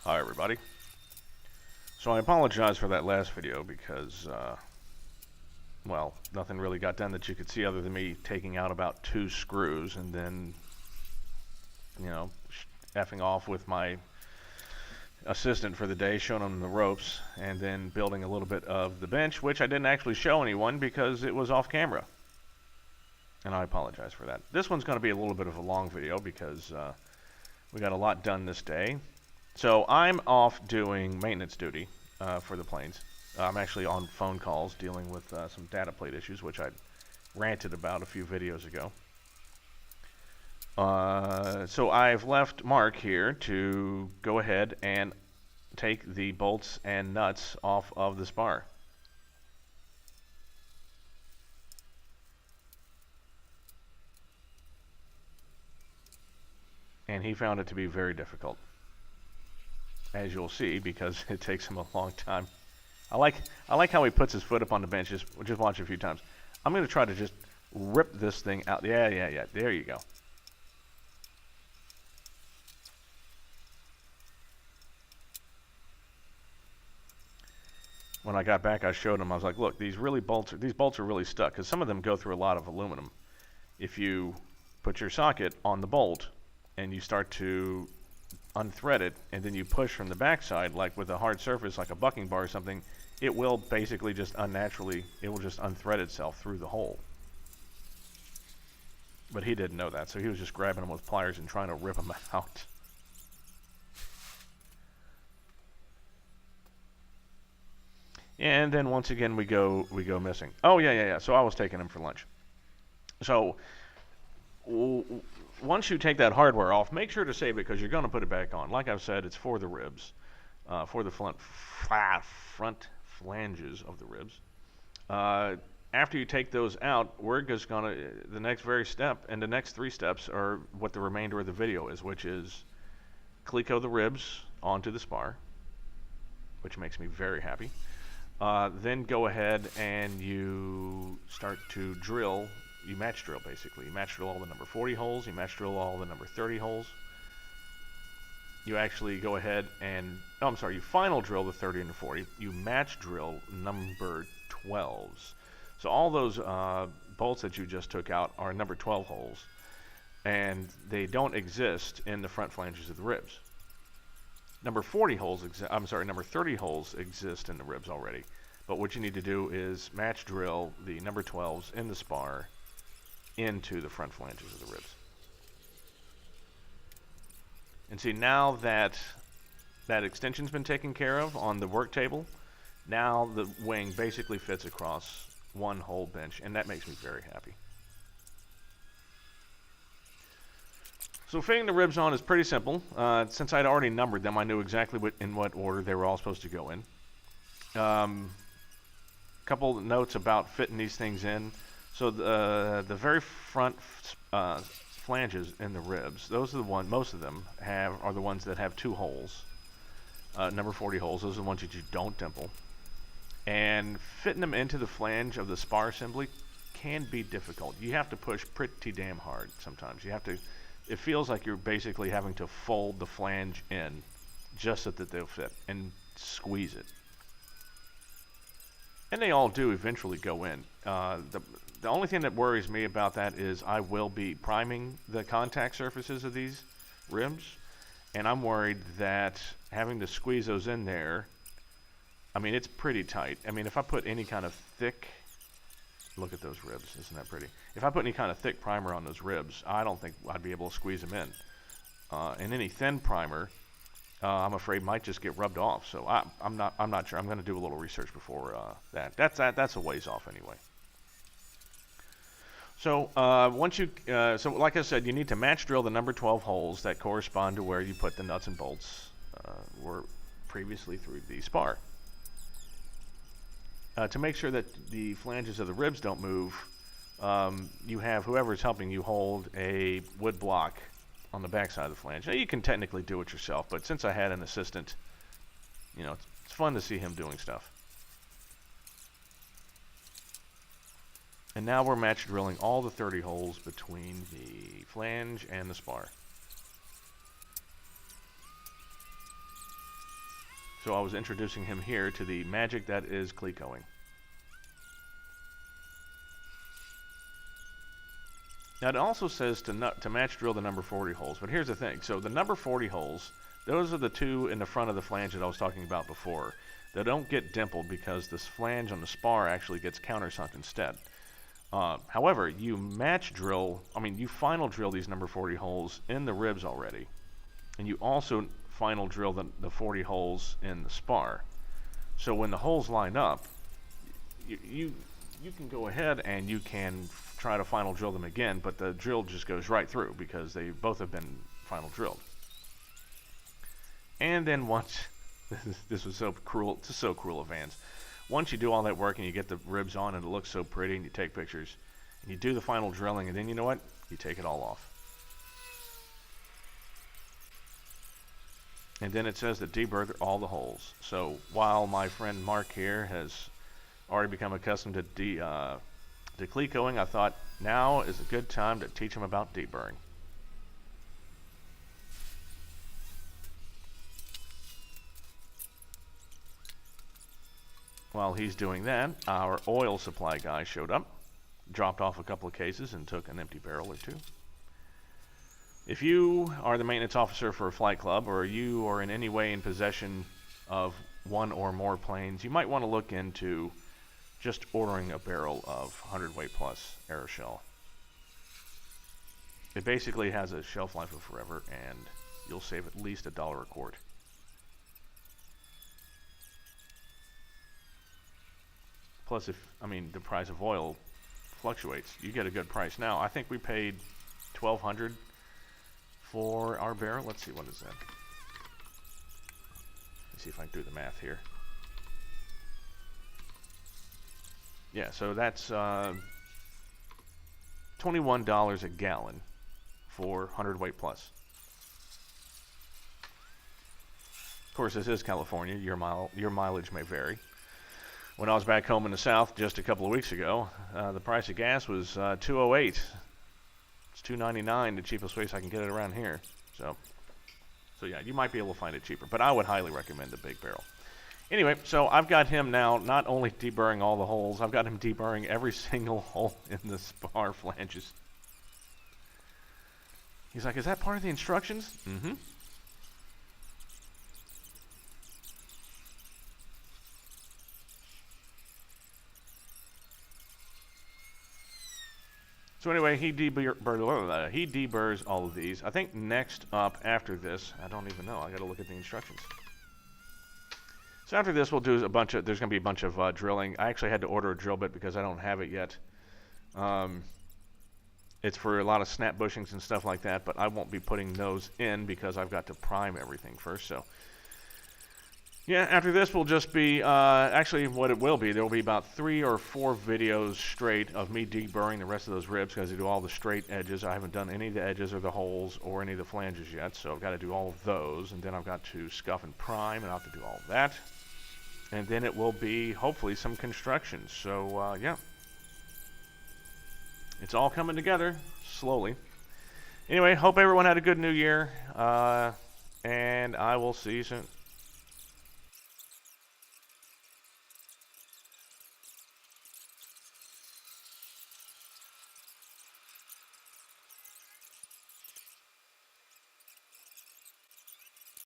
Hi everybody. So I apologize for that last video because, well, nothing really got done that you could see other than me taking out about 2 screws and then, effing off with my assistant for the day, showing him the ropes, and then building a little bit of the bench, which I didn't actually show anyone because it was off camera. And I apologize for that. This one's going to be a little bit of a long video because we got a lot done this day. So I'm off doing maintenance duty for the planes. I'm actually on phone calls dealing with some data plate issues, which I ranted about a few videos ago. So I've left Mark here to go ahead and take the bolts and nuts off of the spar. And he found it to be very difficult, as you'll see, because it takes him a long time. I like how he puts his foot up on the bench. Just watch it a few times. I'm going to try to just rip this thing out. Yeah. There you go. When I got back, I showed him. I was like, look, these bolts are really stuck, because some of them go through a lot of aluminum. If you put your socket on the bolt and you start to unthread it, and then you push from the backside, like with a hard surface, like a bucking bar or something, it will basically just unnaturally, it will just unthread itself through the hole. But he didn't know that, so he was just grabbing them with pliers and trying to rip them out. And then once again we go missing. Oh yeah. So I was taking him for lunch. So once you take that hardware off, make sure to save it because you're going to put it back on. Like I've said, it's for the ribs, for the front flanges of the ribs. After you take those out, we're just going to, the next very step, and the next 3 steps are what the remainder of the video is, which is cleco the ribs onto the spar, which makes me very happy. Then go ahead and you start to drill. You match drill, basically. You match drill all the number 40 holes. You match drill all the number 30 holes. You actually go ahead and, you final drill the 30 and the 40. You match drill number 12s. So all those bolts that you just took out are number 12 holes. And they don't exist in the front flanges of the ribs. Number 30 holes exist in the ribs already. But what you need to do is match drill the number 12s in the spar into the front flanges of the ribs. And see, now that that extension's been taken care of on the work table, now the wing basically fits across one whole bench, and that makes me very happy. So fitting the ribs on is pretty simple. Since I'd already numbered them, I knew exactly in what order they were all supposed to go in. Couple notes about fitting these things in. So the very front flanges in the ribs, those are the ones, most of them are the ones that have 2 holes, number 40 holes. Those are the ones that you don't dimple. And fitting them into the flange of the spar assembly can be difficult. You have to push pretty damn hard sometimes. It feels like you're basically having to fold the flange in just so that they'll fit and squeeze it. And they all do eventually go in. The only thing that worries me about that is I will be priming the contact surfaces of these ribs, and I'm worried that having to squeeze those in there, I mean, it's pretty tight. I mean, if I put any kind of thick, look at those ribs, isn't that pretty? If I put any kind of thick primer on those ribs, I don't think I'd be able to squeeze them in. And any thin primer, I'm afraid might just get rubbed off. So I'm not sure. I'm going to do a little research before that. That's a ways off anyway. So so like I said, you need to match drill the number 12 holes that correspond to where you put the nuts and bolts were previously through the spar. To make sure that the flanges of the ribs don't move, you have whoever's helping you hold a wood block on the back side of the flange. Now you can technically do it yourself, but since I had an assistant, it's fun to see him doing stuff. And now we're match drilling all the 30 holes between the flange and the spar. So I was introducing him here to the magic that is clecoing. Now it also says to match drill the number 40 holes, but here's the thing. So the number 40 holes, those are the two in the front of the flange that I was talking about before. They don't get dimpled because this flange on the spar actually gets countersunk instead. However, you final drill these number 40 holes in the ribs already. And you also final drill the 40 holes in the spar. So when the holes line up, you can go ahead and you can try to final drill them again, but the drill just goes right through because they both have been final drilled. And then once, this was so cruel, it's so cruel of Vans. Once you do all that work and you get the ribs on and it looks so pretty and you take pictures, and you do the final drilling, and then you know what? You take it all off. And then it says to deburr all the holes. So while my friend Mark here has already become accustomed to clecoing, I thought now is a good time to teach him about deburring. While he's doing that, our oil supply guy showed up, dropped off a couple of cases, and took an empty barrel or two. If you are the maintenance officer for a flight club, or you are in any way in possession of one or more planes, you might want to look into just ordering a barrel of 100 weight plus aeroshell. It basically has a shelf life of forever, and you'll save at least $1 a quart. Plus, the price of oil fluctuates. You get a good price. Now, I think we paid $1,200 for our barrel. Let's see, what is that? Let's see if I can do the math here. Yeah, so that's $21 a gallon for 100 weight plus. Of course, this is California. Your mileage may vary. When I was back home in the South just a couple of weeks ago, the price of gas was $2.08. It's $2.99, the cheapest place I can get it around here. So yeah, you might be able to find it cheaper, but I would highly recommend the big barrel. Anyway, so I've got him now not only deburring all the holes, I've got him deburring every single hole in the spar flanges. He's like, is that part of the instructions? Mm-hmm. So anyway, he deburrs all of these. I think next up after this, I don't even know. I got to look at the instructions. So after this, we'll do there's going to be a bunch of drilling. I actually had to order a drill bit because I don't have it yet. It's for a lot of snap bushings and stuff like that, but I won't be putting those in because I've got to prime everything first. So yeah, after this will just be, actually what it will be, there will be about 3 or 4 videos straight of me deburring the rest of those ribs because I do all the straight edges. I haven't done any of the edges or the holes or any of the flanges yet, so I've got to do all of those, and then I've got to scuff and prime, and I'll have to do all of that. And then it will be, hopefully, some construction. So, yeah. It's all coming together, slowly. Anyway, hope everyone had a good new year, and I will see you soon.